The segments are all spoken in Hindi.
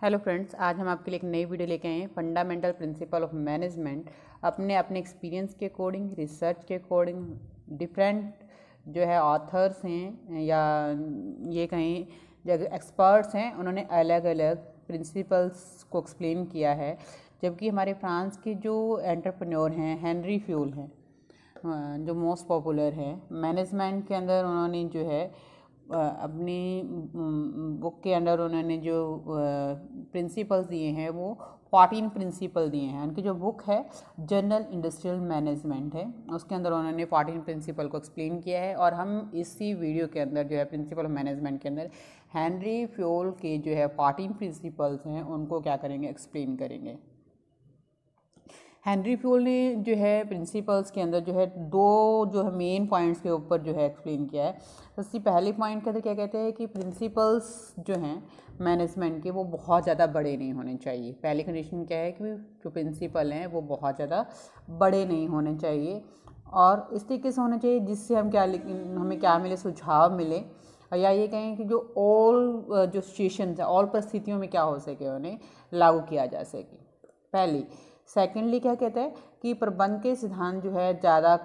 हेलो फ्रेंड्स, आज हम आपके लिए एक नई वीडियो लेके आए हैं फंडामेंटल प्रिंसिपल ऑफ मैनेजमेंट। अपने अपने एक्सपीरियंस के अकॉर्डिंग, रिसर्च के अकॉर्डिंग, डिफरेंट जो है ऑथर्स हैं या ये कहीं जो एक्सपर्ट्स हैं उन्होंने अलग अलग प्रिंसिपल्स को एक्सप्लेन किया है। जबकि हमारे फ्रांस के जो एंटरप्रेन्योर हैं हेनरी फ्यूल हैं, जो मोस्ट पॉपुलर है मैनेजमेंट के अंदर, उन्होंने जो है अपनी बुक के अंदर उन्होंने जो प्रिंसिपल्स दिए हैं वो 14 प्रिंसिपल दिए हैं। उनकी जो बुक है जनरल इंडस्ट्रियल मैनेजमेंट है, उसके अंदर उन्होंने 14 प्रिंसिपल को एक्सप्लेन किया है। और हम इसी वीडियो के अंदर जो है प्रिंसिपल ऑफ मैनेजमेंट के अंदर हेनरी फ्यूल के जो है 14 प्रिंसिपल्स हैं उनको क्या करेंगे, एक्सप्लेन करेंगे। हेनरी फ्यूल ने जो है प्रिंसिपल्स के अंदर जो है दो जो है मेन पॉइंट्स के ऊपर जो है एक्सप्लेन किया है। सबसे पहले पॉइंट के अंदर क्या कहते हैं कि प्रिंसिपल्स जो हैं मैनेजमेंट के वो बहुत ज़्यादा बड़े नहीं होने चाहिए। पहली कंडीशन क्या है कि जो प्रिंसिपल हैं वो बहुत ज़्यादा बड़े नहीं होने चाहिए और इस तरीके से होना चाहिए जिससे हमें क्या मिले, सुझाव मिले, या ये कहें कि जो ऑल जो सिचुएशंस है, ऑल परिस्थितियों में क्या हो सके उन्हें लागू किया जा सके। पहली। सेकेंडली क्या कहता है कि प्रबंध के सिद्धांत जो है ज़्यादा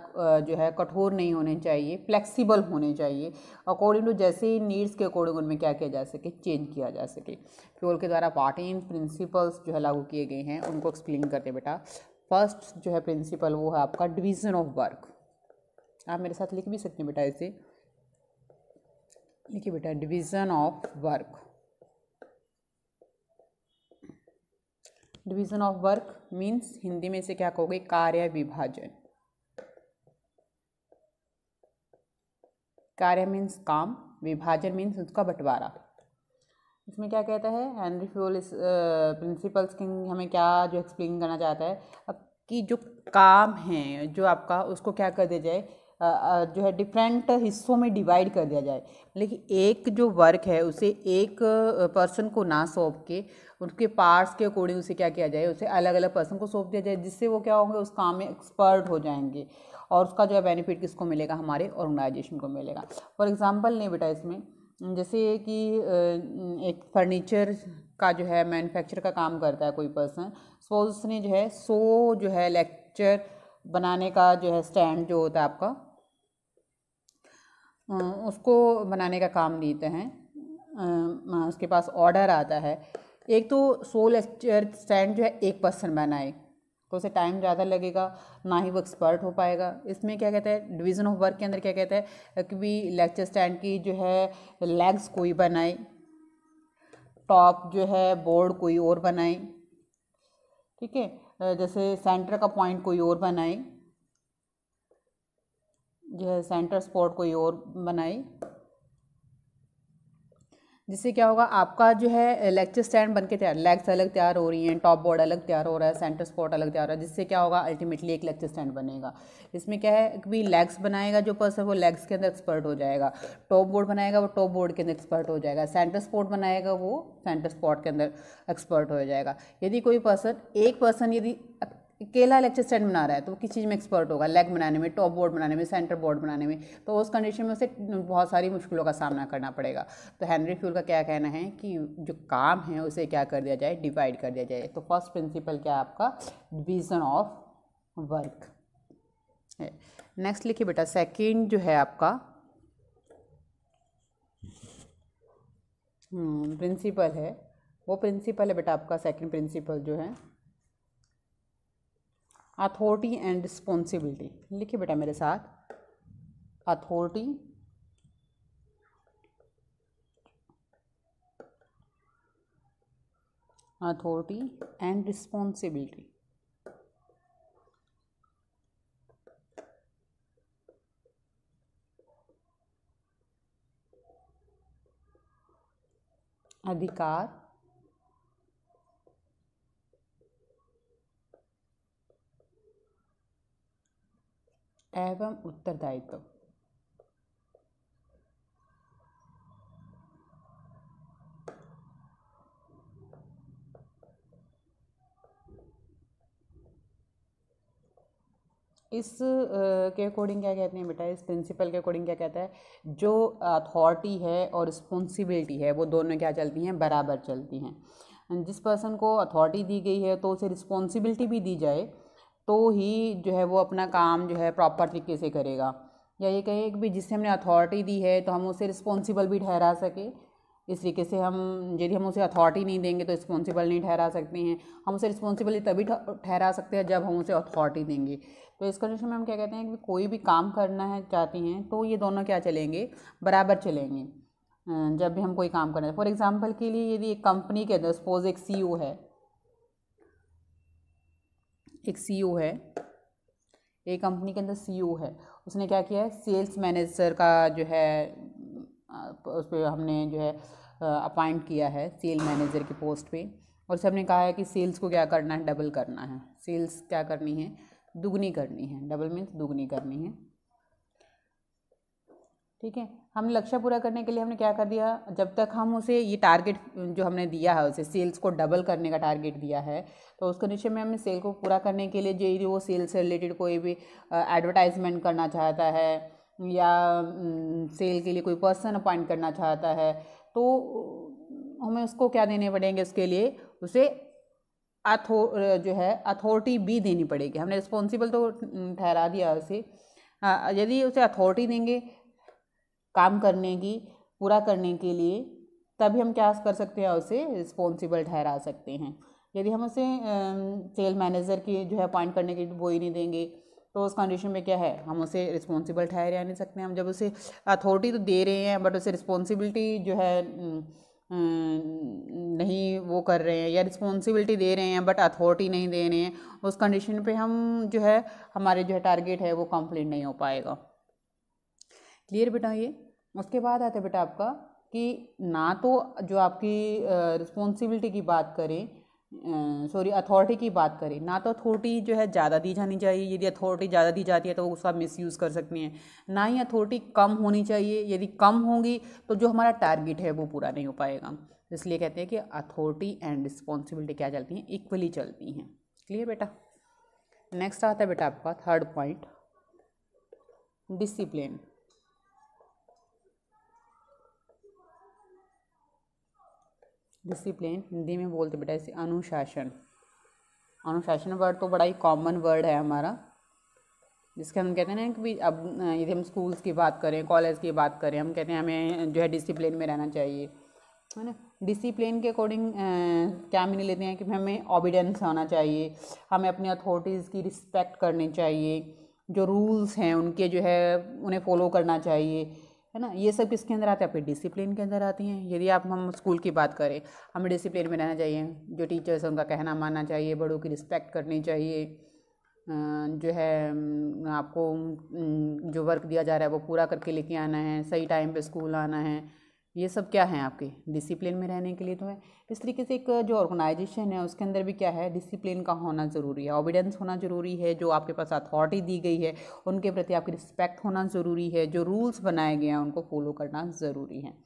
जो है कठोर नहीं होने चाहिए, फ्लेक्सिबल होने चाहिए। अकॉर्डिंग टू जैसे ही नीड्स के अकॉर्डिंग उनमें क्या किया जा सके, चेंज किया जा सके। फ्यूल के द्वारा 14 प्रिंसिपल्स जो है लागू किए गए हैं उनको एक्सप्लेन करते बेटा। फर्स्ट जो है प्रिंसिपल वो है आपका डिवीज़न ऑफ वर्क। आप मेरे साथ लिख भी सकते हैं बेटा, इसे लिखिए बेटा, division of work. Division of work means Hindi में इसे क्या कहोगे, कार्य विभाजन। कार्य मीन्स काम, विभाजन मीन्स उसका बंटवारा। इसमें क्या कहता है हेनरी फ्यूल इस प्रिंसिपल्स के हमें क्या जो एक्सप्लेन करना चाहता है, अब कि जो काम है जो आपका उसको क्या कर दिया जाए, जो है डिफरेंट हिस्सों में डिवाइड कर दिया जाए। लेकिन एक जो वर्क है उसे एक पर्सन को ना सौंप के उसके पार्ट्स के अकॉर्डिंग उसे क्या किया जाए, उसे अलग अलग पर्सन को सौंप दिया जाए, जिससे वो क्या होंगे, उस काम में एक्सपर्ट हो जाएंगे और उसका जो है बेनिफिट किसको मिलेगा, हमारे ऑर्गेनाइजेशन को मिलेगा। फॉर एग्जांपल नहीं बेटा, इसमें जैसे कि एक फर्नीचर का जो है मैन्युफैक्चर का काम करता है कोई पर्सन, सपोज उसने जो है 100 जो है लेक्चर बनाने का जो है स्टैंड जो होता है आपका, उसको बनाने का काम देते हैं। उसके पास ऑर्डर आता है, एक तो 100 लेक्चर स्टैंड जो है एक पर्सन बनाए तो उसे टाइम ज़्यादा लगेगा, ना ही वो एक्सपर्ट हो पाएगा। इसमें क्या कहता है डिवीज़न ऑफ वर्क के अंदर क्या कहता है कि भी लेक्चर स्टैंड की जो है लेग्स कोई बनाए, टॉप जो है बोर्ड कोई और बनाए, ठीक है, जैसे सेंटर का पॉइंट कोई और बनाए, जो है सेंटर स्पॉट कोई और बनाए, जिससे क्या होगा आपका जो है लेक्चर स्टैंड बन के तैयार, लेग्स अलग तैयार हो रही हैं, टॉप बोर्ड अलग तैयार हो रहा है, सेंटर स्पॉट अलग तैयार हो रहा है, जिससे क्या होगा अल्टीमेटली एक लेक्चर स्टैंड बनेगा। इसमें क्या है कि लेग्स बनाएगा जो पर्सन वो लेग्स के अंदर एक्सपर्ट हो जाएगा, टॉप बोर्ड बनाएगा वो टॉप बोर्ड के अंदर एक्सपर्ट हो जाएगा, सेंटर स्पॉट बनाएगा वो सेंटर स्पॉट के अंदर एक्सपर्ट हो जाएगा। यदि कोई पर्सन, एक पर्सन यदि अकेला लेक्चर स्टैंड बना रहा है तो वो किस चीज़ में एक्सपर्ट होगा, लेग बनाने में, टॉप बोर्ड बनाने में, सेंटर बोर्ड बनाने में, तो उस कंडीशन में उसे बहुत सारी मुश्किलों का सामना करना पड़ेगा। तो हेनरी फ्यूल का क्या कहना है कि जो काम है उसे क्या कर दिया जाए, डिवाइड कर दिया जाए। तो फर्स्ट प्रिंसिपल क्या है आपका, डिवीज़न ऑफ वर्क है। नेक्स्ट लिखिए बेटा, सेकेंड जो है आपका प्रिंसिपल है, वो प्रिंसिपल है बेटा आपका सेकेंड प्रिंसिपल जो है अथॉरिटी एंड रिस्पॉन्सिबिलिटी। लिखिए बेटा मेरे साथ, अथॉरिटी एंड रिस्पॉन्सिबिलिटी। अधिकार एवं उत्तरदायित्व। इस के अकॉर्डिंग क्या कहते हैं बेटा, इस प्रिंसिपल के अकॉर्डिंग क्या कहता है, जो अथॉरिटी है और रिस्पॉन्सिबिलिटी है वो दोनों क्या चलती हैं, बराबर चलती हैं। जिस पर्सन को अथॉरिटी दी गई है तो उसे रिस्पॉन्सिबिलिटी भी दी जाए तो ही जो है वो अपना काम जो है प्रॉपर तरीके से करेगा। या ये कहें कि भी जिससे हमने अथॉरिटी दी है तो हम उसे रिस्पॉन्सिबल भी ठहरा सके। इस तरीके से हम यदि हम उसे अथॉरिटी नहीं देंगे तो रिस्पॉन्सिबल नहीं ठहरा सकते हैं। हम उसे रिस्पॉन्सिबल तभी ठहरा सकते हैं जब हम उसे अथॉरिटी देंगे। तो इस कंडीशन में हम क्या कहते हैं कि कोई भी काम करना है चाहती हैं तो ये दोनों क्या चलेंगे, बराबर चलेंगे जब भी हम कोई काम करना है। फॉर एग्जांपल के लिए यदि एक कंपनी के अंदर सपोज एक सीईओ है, एक कंपनी के अंदर सीईओ है, उसने क्या किया है, सेल्स मैनेजर का जो है उस पर हमने जो है अपॉइंट किया है सेल मैनेजर की पोस्ट पे, और सबने कहा है कि सेल्स को क्या करना है, डबल करना है। सेल्स क्या करनी है, दुगनी करनी है। डबल मीन्स दुगनी करनी है। ठीक है, हमने लक्ष्य पूरा करने के लिए हमने क्या कर दिया, जब तक हम उसे ये टारगेट जो हमने दिया है उसे सेल्स को डबल करने का टारगेट दिया है, तो उस कंडीशन में हमने सेल को पूरा करने के लिए जो वो सेल से रिलेटेड कोई भी एडवर्टाइजमेंट करना चाहता है या सेल के लिए कोई पर्सन अपॉइंट करना चाहता है तो हमें उसको क्या देने पड़ेंगे, उसके लिए उसे जो है अथॉरिटी भी देनी पड़ेगी। हमने रिस्पॉन्सिबल तो ठहरा दिया उसे, यदि उसे अथॉरिटी देंगे काम करने की, पूरा करने के लिए, तभी हम क्या कर सकते हैं, उसे रिस्पॉन्सिबल ठहरा सकते हैं। यदि हम उसे सेल मैनेजर की जो है अपॉइंट करने की वो ही नहीं देंगे तो उस कंडीशन में क्या है, हम उसे रिस्पॉन्सिबल ठहरा नहीं सकते। हम जब उसे अथॉरिटी तो दे रहे हैं बट उसे रिस्पॉन्सिबिलिटी जो है नहीं वो कर रहे हैं, या रिस्पॉन्सिबिलिटी दे रहे हैं बट अथॉरिटी नहीं दे रहे हैं, उस कंडीशन पे हम जो है हमारे जो है टारगेट है वो कंप्लीट नहीं हो पाएगा। क्लियर बेटा ये। उसके बाद आता है बेटा आपका कि ना तो जो आपकी रिस्पॉन्सिबिलिटी की बात करें, अथॉरिटी की बात करें, ना तो अथॉरिटी जो है ज़्यादा दी जानी चाहिए। यदि अथॉरिटी ज़्यादा दी जाती है तो उसका मिसयूज़ कर सकते हैं, ना ही अथॉरिटी कम होनी चाहिए। यदि कम होंगी तो जो हमारा टारगेट है वो पूरा नहीं हो पाएगा। इसलिए कहते हैं कि अथॉरिटी एंड रिस्पॉन्सिबिलिटी क्या चलती हैं, इक्वली चलती हैं। क्लियर बेटा। नेक्स्ट आता है बेटा आपका third point, discipline. Discipline Hindi में बोलते बेटा इसे अनुशासन। अनुशासन वर्ड तो बड़ा ही कॉमन वर्ड है हमारा, जिसके हम कहते हैं ना कि अब यदि हम स्कूल्स की बात करें, कॉलेज की बात करें, हम कहते हैं हमें जो है डिसिप्लिन में रहना चाहिए, है ना। डिसिप्लिन के अकॉर्डिंग क्या मीनिंग लेते हैं कि हमें ऑबिडेंस होना चाहिए, हमें अपनी अथॉरिटीज़ की रिस्पेक्ट करनी चाहिए, जो रूल्स हैं उनके जो है उन्हें फॉलो करना चाहिए, है ना। ये सब किसके अंदर आते हैं, आपके डिसिप्लिन के अंदर आती हैं। यदि हम स्कूल की बात करें, हमें डिसिप्लिन में रहना चाहिए, जो टीचर्स हैं उनका कहना मानना चाहिए, बड़ों की रिस्पेक्ट करनी चाहिए, जो है आपको जो वर्क दिया जा रहा है वो पूरा करके लेके आना है, सही टाइम पे स्कूल आना है। ये सब क्या है आपके डिसिप्लिन में रहने के लिए तो है। इस तरीके से एक जो ऑर्गेनाइजेशन है उसके अंदर भी क्या है, डिसिप्लिन का होना ज़रूरी है, ऑबिडेंस होना ज़रूरी है, जो आपके पास अथॉरिटी दी गई है उनके प्रति आपकी रिस्पेक्ट होना ज़रूरी है, जो रूल्स बनाए गए हैं उनको फॉलो करना ज़रूरी है।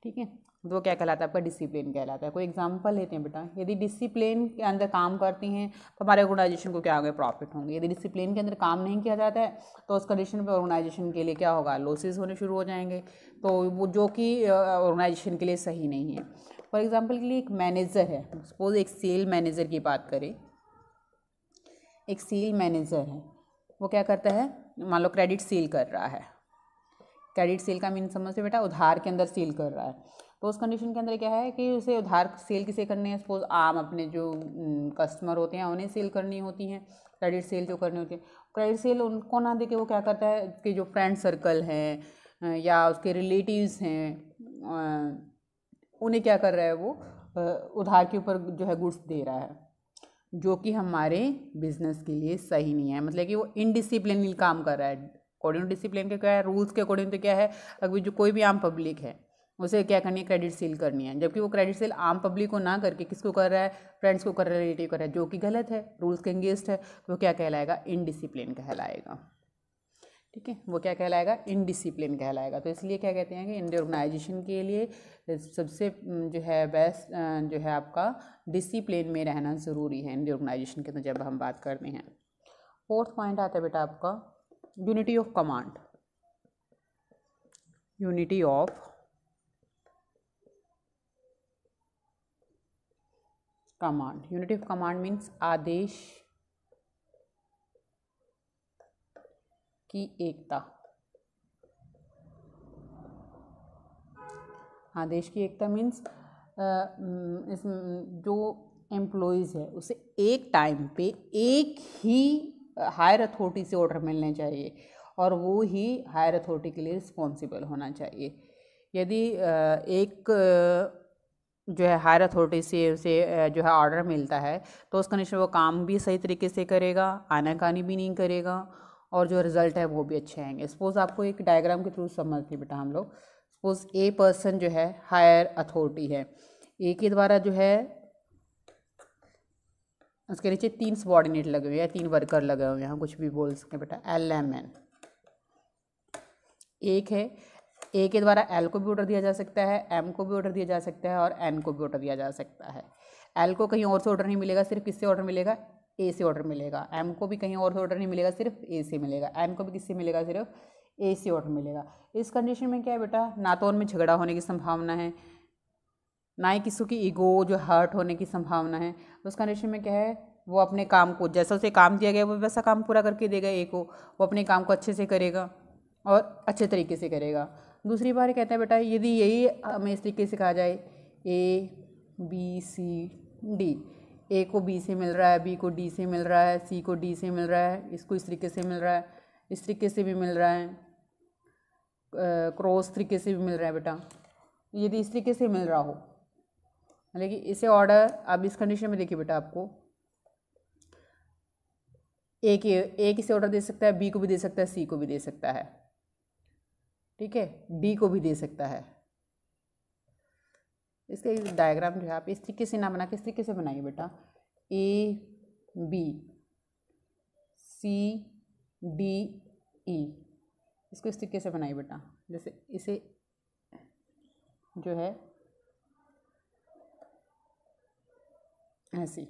ठीक है, तो वो क्या कहलाता है, आपका डिसिप्लिन कहलाता है। कोई एग्जांपल लेते हैं बेटा, यदि डिसिप्लिन के अंदर काम करती हैं तो हमारे ऑर्गेनाइजेशन को क्या होगा, प्रॉफिट होंगे। यदि डिसिप्लिन के अंदर काम नहीं किया जाता है तो उस कंडीशन पे ऑर्गेनाइजेशन के लिए क्या होगा, लॉसेस होने शुरू हो जाएंगे, तो वो जो कि ऑर्गेनाइजेशन के लिए सही नहीं है। फॉर एग्जाम्पल के लिए एक मैनेजर है, सपोज एक सेल मैनेजर की बात करें, एक सेल मैनेजर है, वो क्या करता है, मान लो क्रेडिट सेल कर रहा है। क्रेडिट सेल का मीन समझते बेटा, उधार के अंदर सेल कर रहा है। तो उस कंडीशन के अंदर क्या है कि उसे उधार सेल किसे करनी है, सपोज आम अपने जो कस्टमर होते हैं उन्हें सेल करनी होती हैं, क्रेडिट सेल जो करनी होती है। क्रेडिट सेल उनको ना दे के वो क्या करता है, उसके जो फ्रेंड सर्कल हैं या उसके रिलेटिव्स हैं उन्हें क्या कर रहा है, वो उधार के ऊपर जो है गुड्स दे रहा है, जो कि हमारे बिजनेस के लिए सही नहीं है। मतलब कि वो इनडिसिप्लिनली काम कर रहा है। अकॉर्डिंग टू डिसिप्लिन के क्या है, रूल्स के अकॉर्डिंग तो क्या है, अगर जो कोई भी आम पब्लिक है उसे क्या करनी है, क्रेडिट सेल करनी है, जबकि वो क्रेडिट सेल आम पब्लिक को ना करके किसको कर रहा है, फ्रेंड्स को कर रहा है, रिलेटिव कर रहा है, जो कि गलत है, रूल्स के अगेंस्ट है। तो क्या कहलाएगा, इनडिसिप्लिन कहलाएगा। ठीक है, वो क्या कहलाएगा, इनडिसिप्लिन कहलाएगा। तो इसलिए क्या कहते हैं कि इंडियन ऑर्गेनाइजेशन के लिए सबसे जो है बेस्ट जो है आपका डिसिप्लिन में रहना ज़रूरी है इंडियन ऑर्गेनाइजेशन के, तो जब हम बात करते हैं। फोर्थ पॉइंट आता है बेटा आपका unity of command. Unity of command, unity of command means आदेश की एकता। आदेश की एकता मीन्स इस जो एम्प्लॉइज़ है उसे एक टाइम पे एक ही हायर अथॉरिटी से ऑर्डर मिलने चाहिए और वो ही हायर अथॉरिटी के लिए रिस्पॉन्सिबल होना चाहिए। यदि एक जो है हायर अथॉरिटी से उसे जो है ऑर्डर मिलता है तो उस कंडीशन में वो काम भी सही तरीके से करेगा, आनाकानी भी नहीं करेगा और जो रिज़ल्ट है वो भी अच्छे आएंगे। सपोज़ आपको एक डायग्राम के थ्रू समझते बेटा हम लोग। सपोज़ ए पर्सन जो है हायर अथॉरिटी है, ए के द्वारा जो है उसके नीचे 3 सबॉर्डिनेट लगे हुए हैं, 3 वर्कर लगे हुए हैं, हम कुछ भी बोल सकते हैं बेटा। LMN एक है, ए के द्वारा एल को भी ऑर्डर दिया जा सकता है, एम को भी ऑर्डर दिया जा सकता है और एन को भी ऑर्डर दिया जा सकता है। एल को कहीं और से ऑर्डर नहीं मिलेगा, सिर्फ किससे ऑर्डर मिलेगा? ए से ऑर्डर मिलेगा। एम को भी कहीं और से ऑर्डर नहीं मिलेगा, सिर्फ ए से मिलेगा। एन को भी किससे मिलेगा? सिर्फ ए से ऑर्डर मिलेगा। इस कंडीशन में क्या है बेटा, ना तो उनमें झगड़ा होने की संभावना है, ना ही किसी की ईगो जो हर्ट होने की संभावना है। उस कंडीशन में क्या है, वो अपने काम को, जैसा उसे काम दिया गया वो वैसा काम पूरा करके देगा ए को, वो अपने काम को अच्छे से करेगा और अच्छे तरीके से करेगा। दूसरी बार कहते हैं बेटा, यदि यही हमें इस तरीके से कहा जाए ABCD, ए को बी से मिल रहा है, बी को डी से मिल रहा है, सी को डी से मिल रहा है, इसको इस तरीके से मिल रहा है, इस तरीके से भी मिल रहा है, क्रॉस तरीके से भी मिल रहा है बेटा। यदि इस तरीके से मिल रहा हो, लेकिन इसे ऑर्डर, अब इस कंडीशन में देखिए बेटा, आपको ए किसे ऑर्डर दे सकता है, बी को भी दे सकता है, सी को भी दे सकता है, ठीक है, डी को भी दे सकता है। इसका डायग्राम जो है आप इस तरीके से ना बना के इस तरीके से बनाइए बेटा। ABCDE, इसको इस तरीके से बनाइए बेटा। जैसे इसे जो है ऐसे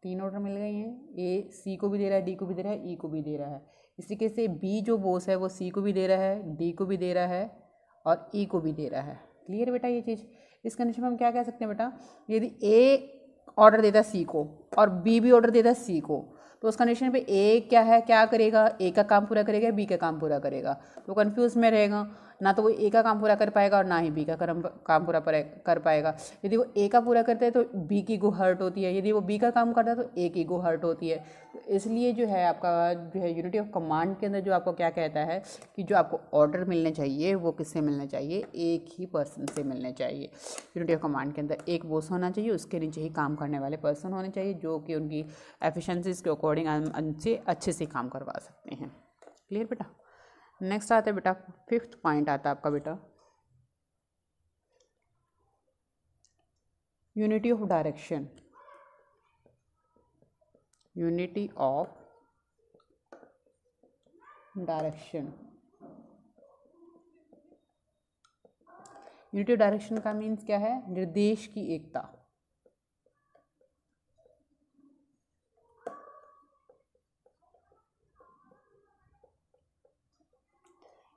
3 ऑर्डर मिल गए हैं। ए सी को भी दे रहा है, डी को भी दे रहा है, ई को भी दे रहा है। इस तरीके से बी जो बॉस है वो सी को भी दे रहा है, डी को भी दे रहा है और ई को भी दे रहा है। क्लियर बेटा ये चीज़? इस कंडीशन में हम क्या कह सकते हैं बेटा, यदि ए ऑर्डर देता है सी को और बी भी ऑर्डर देता है सी को, तो उस कंडीशन पे ए क्या है, क्या करेगा, ए का काम पूरा करेगा, बी का काम पूरा करेगा, तो कंफ्यूज में रहेगा। ना तो वो ए का काम पूरा कर पाएगा और ना ही बी का काम पूरा कर पाएगा। यदि वो ए का पूरा करता है तो बी की ईगो हर्ट होती है, यदि वो बी का काम करता है तो ए की ईगो हर्ट होती है। तो इसलिए जो है आपका जो है यूनिटी ऑफ कमांड के अंदर जो आपको क्या कहता है कि जो आपको ऑर्डर मिलने चाहिए वो किससे मिलने चाहिए, एक ही पर्सन से मिलने चाहिए। यूनिटी ऑफ कमांड के अंदर एक बॉस होना चाहिए, उसके नीचे ही काम करने वाले पर्सन होने चाहिए जो कि उनकी एफिशिएंसीज के अकॉर्डिंग अच्छे से काम करवा सकते हैं। क्लियर बेटा? नेक्स्ट आता है बेटा 5th पॉइंट आता है आपका बेटा unity of direction. Unity of direction, unity of direction का मीन्स क्या है, निर्देश की एकता।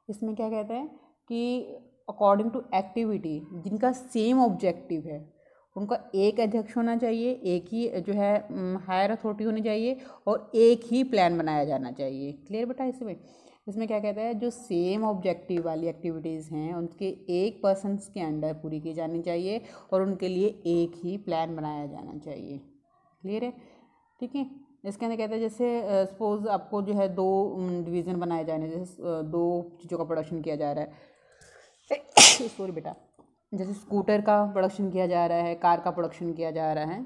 इसमें क्या कहते हैं कि अकॉर्डिंग टू एक्टिविटी, जिनका सेम ऑब्जेक्टिव है उनका एक अध्यक्ष होना चाहिए, एक ही जो है हायर अथॉरिटी होनी चाहिए और एक ही प्लान बनाया जाना चाहिए। क्लियर बेटा? इसमें क्या कहता है, जो सेम ऑब्जेक्टिव वाली एक्टिविटीज़ हैं उनके एक पर्सन्स के अंडर पूरी की जानी चाहिए और उनके लिए एक ही प्लान बनाया जाना चाहिए। क्लियर है? ठीक है। इसके अंदर कहते हैं जैसे सपोज आपको जो है 2 डिवीज़न बनाए जा रहे हैं, जैसे 2 चीज़ों का प्रोडक्शन किया जा रहा है सॉरी बेटा, जैसे स्कूटर का प्रोडक्शन किया जा रहा है, कार का प्रोडक्शन किया जा रहा है,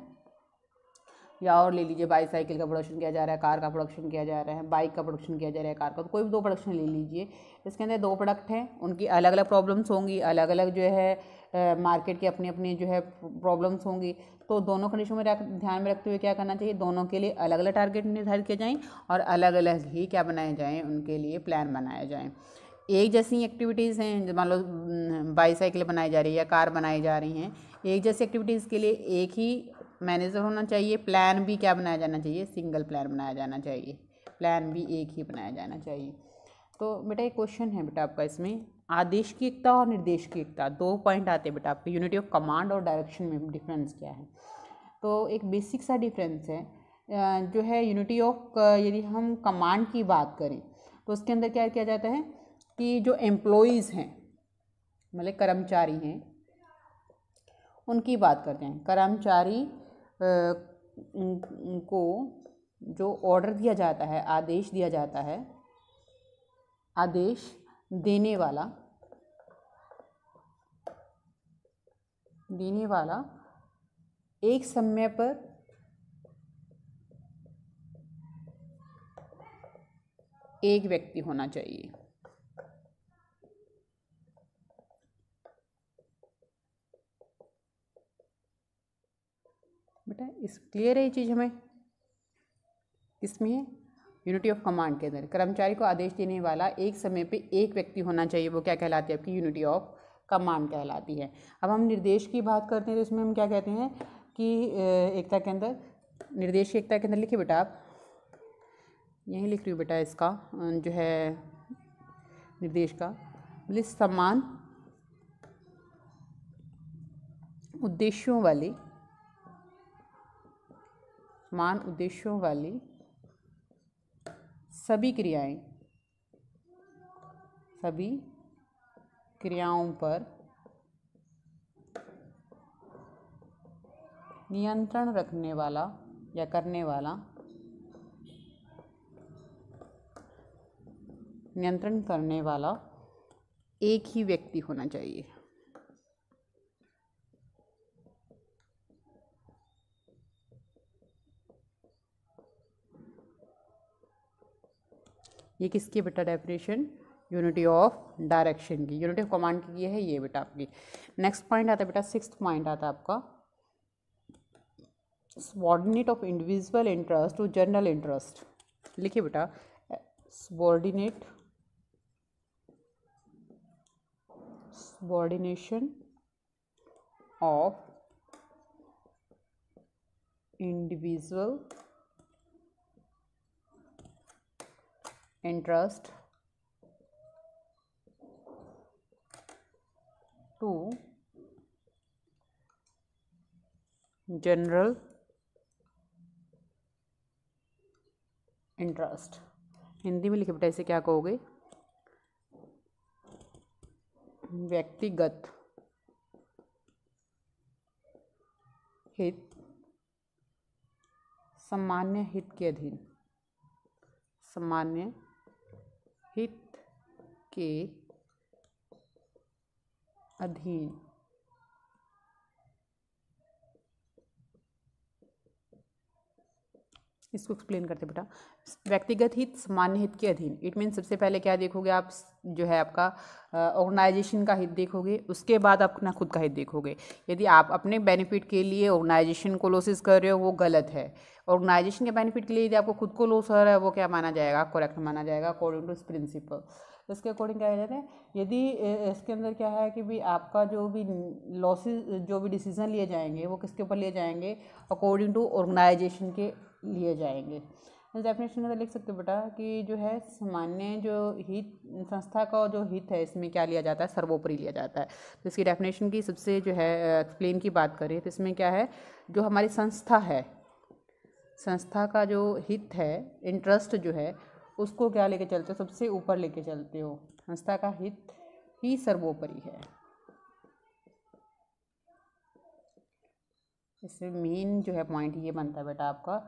या और ले लीजिए बाईसाइकिल का प्रोडक्शन किया जा रहा है, कार का प्रोडक्शन किया जा रहा है, बाइक का प्रोडक्शन किया जा रहा है, कार का, तो कोई भी 2 प्रोडक्शन ले लीजिए। इसके अंदर 2 प्रोडक्ट हैं, उनकी अलग अलग प्रॉब्लम्स होंगी, अलग अलग जो है मार्केट की अपनी अपनी जो है प्रॉब्लम्स होंगी। तो दोनों कंडीशन में ध्यान में रखते हुए क्या करना चाहिए, दोनों के लिए अलग अलग टारगेट निर्धारित किए जाएँ और अलग अलग ही क्या बनाए जाएँ, उनके लिए प्लान बनाए जाएँ। एक जैसी एक्टिविटीज़ हैं, मान लो बाईसाइकिल बनाई जा रही है या कार बनाई जा रही हैं, एक जैसी एक्टिविटीज़ के लिए एक ही मैनेजर होना चाहिए, प्लान भी क्या बनाया जाना चाहिए, सिंगल प्लान बनाया जाना चाहिए, प्लान भी एक ही बनाया जाना चाहिए। तो बेटा एक क्वेश्चन है बेटा आपका इसमें, आदेश की एकता और निर्देश की एकता, 2 पॉइंट आते हैं बेटा आपके, यूनिटी ऑफ कमांड और डायरेक्शन में डिफरेंस क्या है। तो एक बेसिक सा डिफरेंस है जो है यूनिटी ऑफ, यदि हम कमांड की बात करें तो उसके अंदर क्या किया जाता है कि जो एम्प्लॉइज़ हैं, मतलब कर्मचारी हैं, उनकी बात करते हैं। कर्मचारी को जो ऑर्डर दिया जाता है, आदेश दिया जाता है, आदेश देने वाला एक समय पर एक व्यक्ति होना चाहिए। बेटा इस क्लियर है ये चीज़ हमें, इसमें यूनिटी ऑफ कमांड के अंदर कर्मचारी को आदेश देने वाला एक समय पे एक व्यक्ति होना चाहिए, वो क्या कहलाती है आपकी यूनिटी ऑफ कमांड कहलाती है। अब हम निर्देश की बात करते हैं तो इसमें हम क्या कहते हैं कि एकता के अंदर, निर्देश की एकता के अंदर लिखिए बेटा आप, यहीं लिख रही हूँ बेटा इसका जो है निर्देश का, मतलब समान उद्देश्यों वाली सभी क्रियाओं पर नियंत्रण रखने वाला या करने वाला, नियंत्रण करने वाला एक ही व्यक्ति होना चाहिए। ये किसकी बेटा डेफिनेशन, यूनिटी ऑफ डायरेक्शन की, यूनिटी ऑफ कमांड की है ये बेटा आपकी। नेक्स्ट पॉइंट आता है बेटा, 6th पॉइंट आता है आपका, subordinate of individual interest to general interest. लिखिए बेटा, subordination of individual interest to general interest. Hindi में लिखे बेटा इसे क्या कहोगे, व्यक्तिगत हित सामान्य हित के अधीन, सामान्य हित के अधीन। इसको एक्सप्लेन करते बेटा, व्यक्तिगत हित सामान्य हित के अधीन, इट मीन सबसे पहले क्या देखोगे आप, जो है आपका ऑर्गेनाइजेशन का हित देखोगे, उसके बाद अपना खुद का हित देखोगे। यदि आप अपने बेनिफिट के लिए ऑर्गेनाइजेशन को लॉसेस कर रहे हो वो गलत है। ऑर्गेनाइजेशन के बेनिफिट के लिए यदि आपको खुद को लॉस हो रहा है वो क्या माना जाएगा, करेक्ट माना जाएगा अकॉर्डिंग टू इस प्रिंसिपल। इसके अकॉर्डिंग क्या कहते हैं, यदि इसके अंदर क्या है कि भी आपका जो भी लॉसेस, जो भी डिसीजन लिए जाएंगे वो किसके ऊपर लिए जाएंगे, अकॉर्डिंग टू ऑर्गेनाइजेशन के लिए जाएंगे। इस डेफिनेशन में लिख सकते हो बेटा कि जो है सामान्य जो हित, संस्था का जो हित है इसमें क्या लिया जाता है, सर्वोपरि लिया जाता है। तो इसकी डेफिनेशन की सबसे जो है एक्सप्लेन की बात करें तो इसमें क्या है, जो हमारी संस्था है, संस्था का जो हित है, इंटरेस्ट जो है, उसको क्या लेके चलते हो, सबसे ऊपर लेके चलते हो, संस्था का हित ही सर्वोपरि है। इसमें मेन जो है पॉइंट ये बनता है बेटा आपका,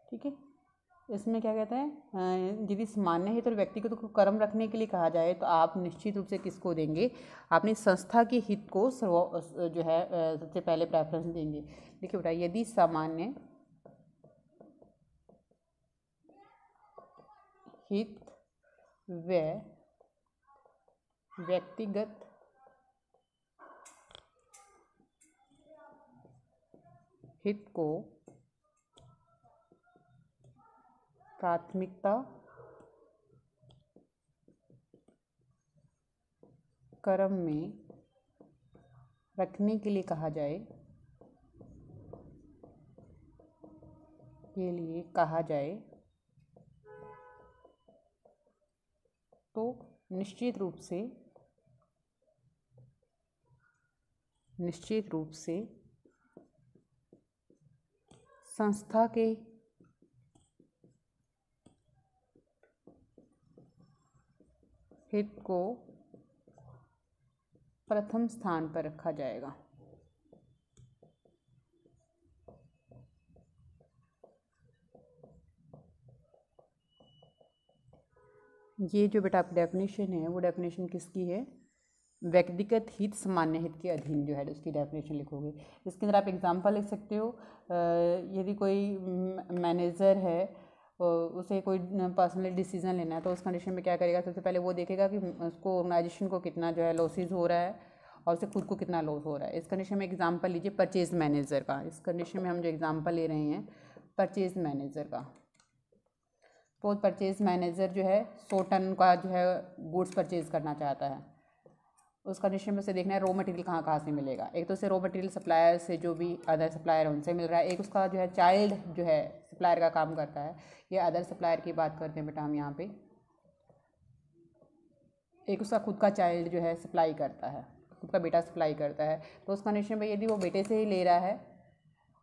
ठीक है। इसमें क्या कहते हैं, यदि सामान्य हित और व्यक्तिगत को कर्म रखने के लिए कहा जाए तो आप निश्चित रूप से किसको देंगे, अपनी संस्था के हित को जो है सबसे पहले प्रेफरेंस देंगे। देखिए बेटा, यदि सामान्य हित व व्यक्तिगत हित को प्राथमिकता क्रम में रखने के लिए कहा जाए, के लिए कहा जाए तो निश्चित रूप से संस्था के हित को प्रथम स्थान पर रखा जाएगा। ये जो बेटा आपकी डेफिनेशन है वो डेफिनेशन किसकी है? व्यक्तिगत हित सामान्य हित के अधीन जो है उसकी डेफिनेशन लिखोगे। इसके अंदर आप एग्जांपल लिख सकते हो। यदि कोई मैनेजर है उसे कोई पर्सनल डिसीजन लेना है तो उस कंडीशन में क्या करेगा? सबसे पहले वो देखेगा कि उसको ऑर्गेनाइजेशन को कितना जो है लॉसेज हो रहा है और उसे खुद को कितना लॉस हो रहा है। इस कंडीशन में एग्जांपल लीजिए परचेज मैनेजर का। इस कंडीशन में हम जो एग्जांपल ले रहे हैं परचेज मैनेजर का। तो परचेज मैनेजर जो है 100 टन का जो है गुड्स परचेज करना चाहता है। उस कंडीशन में उसे देखना है रॉ मटेरियल कहाँ से मिलेगा। एक तो उसे रॉ मटेरियल सप्लायर से, जो भी अदर सप्लायर है उनसे मिल रहा है। एक उसका जो है चाइल्ड जो है सप्लायर का काम करता है। ये अदर सप्लायर की बात करते हैं बेटा हम यहाँ पे। एक उसका खुद का चाइल्ड जो है सप्लाई करता है, खुद का बेटा सप्लाई करता है। तो उस कंडीशन में यदि वो बेटे से ही ले रहा है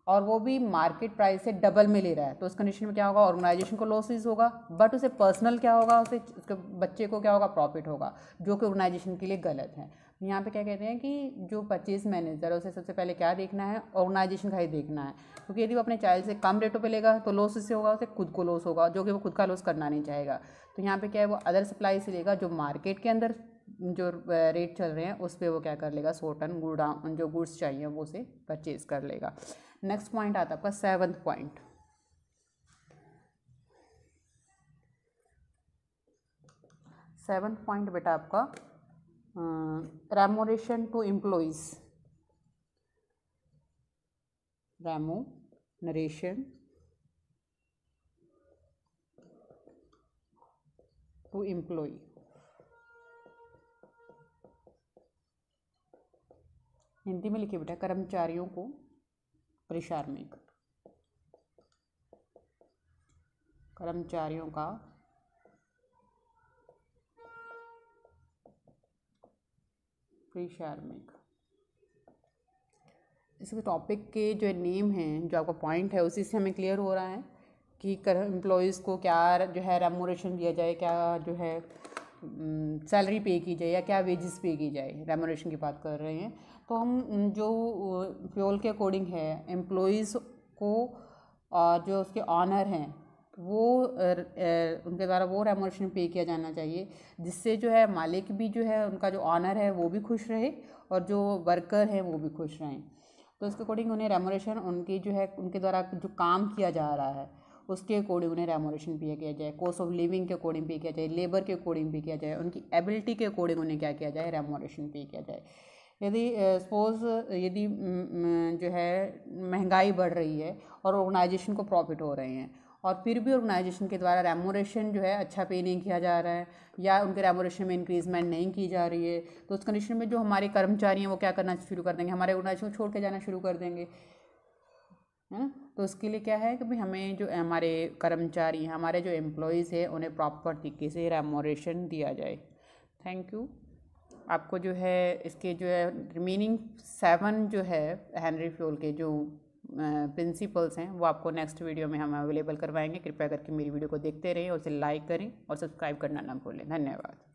और वो भी मार्केट प्राइस से डबल में ले रहा है तो उस कंडीशन में क्या होगा? ऑर्गेनाइजेशन को लॉसेस होगा, बट उसे पर्सनल क्या होगा? उसे उसके बच्चे को क्या होगा? प्रॉफिट होगा, जो कि ऑर्गेनाइजेशन के लिए गलत है। यहाँ पे क्या कहते हैं कि जो परचेज मैनेजर है उसे सबसे पहले क्या देखना है? ऑर्गेनाइजेशन का ही देखना है। क्योंकि यदि वो अपने चाइल्ड से कम रेटों पे लेगा तो लॉस इससे होगा, उसे खुद को लॉस होगा, जो कि वो खुद का लॉस करना नहीं चाहेगा। तो यहाँ पे क्या है? वो अदर सप्लाई से लेगा, जो मार्केट के अंदर जो रेट चल रहे हैं उस पर वो क्या कर लेगा? 100 टन जो गुड्स चाहिए वो उसे परचेज कर लेगा। नेक्स्ट पॉइंट आता है आपका 7th पॉइंट। सेवन्थ पॉइंट बेटा आपका remuneration to employees. Remuneration to employee. Hindi में लिखिए बेटा कर्मचारियों को पारिश्रमिक। कर्मचारियों का पारिश्रमिक। इसके टॉपिक के जो नेम हैं, जो आपका पॉइंट है उसी से हमें क्लियर हो रहा है कि एम्प्लॉयज़ को क्या जो है रेमोनेशन दिया जाए, क्या जो है सैलरी पे की जाए या क्या वेजेस पे की जाए। रेमोनेशन की बात कर रहे हैं तो हम जो फ्यूल के अकॉर्डिंग है एम्प्लॉयज़ को जो उसके ऑनर हैं वो उनके द्वारा वो रेमोनेशन पे किया जाना चाहिए, जिससे जो है मालिक भी जो है उनका जो ऑनर है वो भी खुश रहे और जो वर्कर हैं वो भी खुश रहें। तो इसके अकॉर्डिंग उन्हें रेमोनेशन उनकी जो है उनके द्वारा जो काम किया जा रहा है उसके अकॉर्डिंग उन्हें रेमोनेशन पे किया जाए, कॉस्ट ऑफ लिविंग के अकॉर्डिंग पे किया जाए, लेबर के अकॉर्डिंग पे किया जाए, उनकी एबिलिटी के अकॉर्डिंग उन्हें क्या किया जाए? रेमोनेशन पे किया जाए। यदि सपोज़ यदि जो है महंगाई बढ़ रही है और ऑर्गेनाइजेशन को प्रॉफिट हो रहे हैं और फिर भी ऑर्गेनाइजेशन के द्वारा रेमोनेशन जो है अच्छा पे नहीं किया जा रहा है या उनके रेमोनेशन में इंक्रीजमेंट नहीं की जा रही है, तो उस कंडीशन में जो हमारे कर्मचारी हैं वो क्या करना शुरू कर देंगे? हमारे ऑर्गेनाइजेशन को छोड़ के जाना शुरू कर देंगे, है ना। तो उसके लिए क्या है कि भाई हमें जो हमारे कर्मचारी हैं, हमारे जो एम्प्लॉयज़ हैं, उन्हें प्रॉपर तरीके से रेमोनेशन दिया जाए। Thank you. आपको जो है इसके जो है रिमेनिंग 7 जो है हेनरी फ्योल के जो प्रिंसिपल्स हैं वो आपको नेक्स्ट वीडियो में हम अवेलेबल करवाएंगे। कृपया करके मेरी वीडियो को देखते रहें और उसे लाइक करें और सब्सक्राइब करना ना भूलें। धन्यवाद।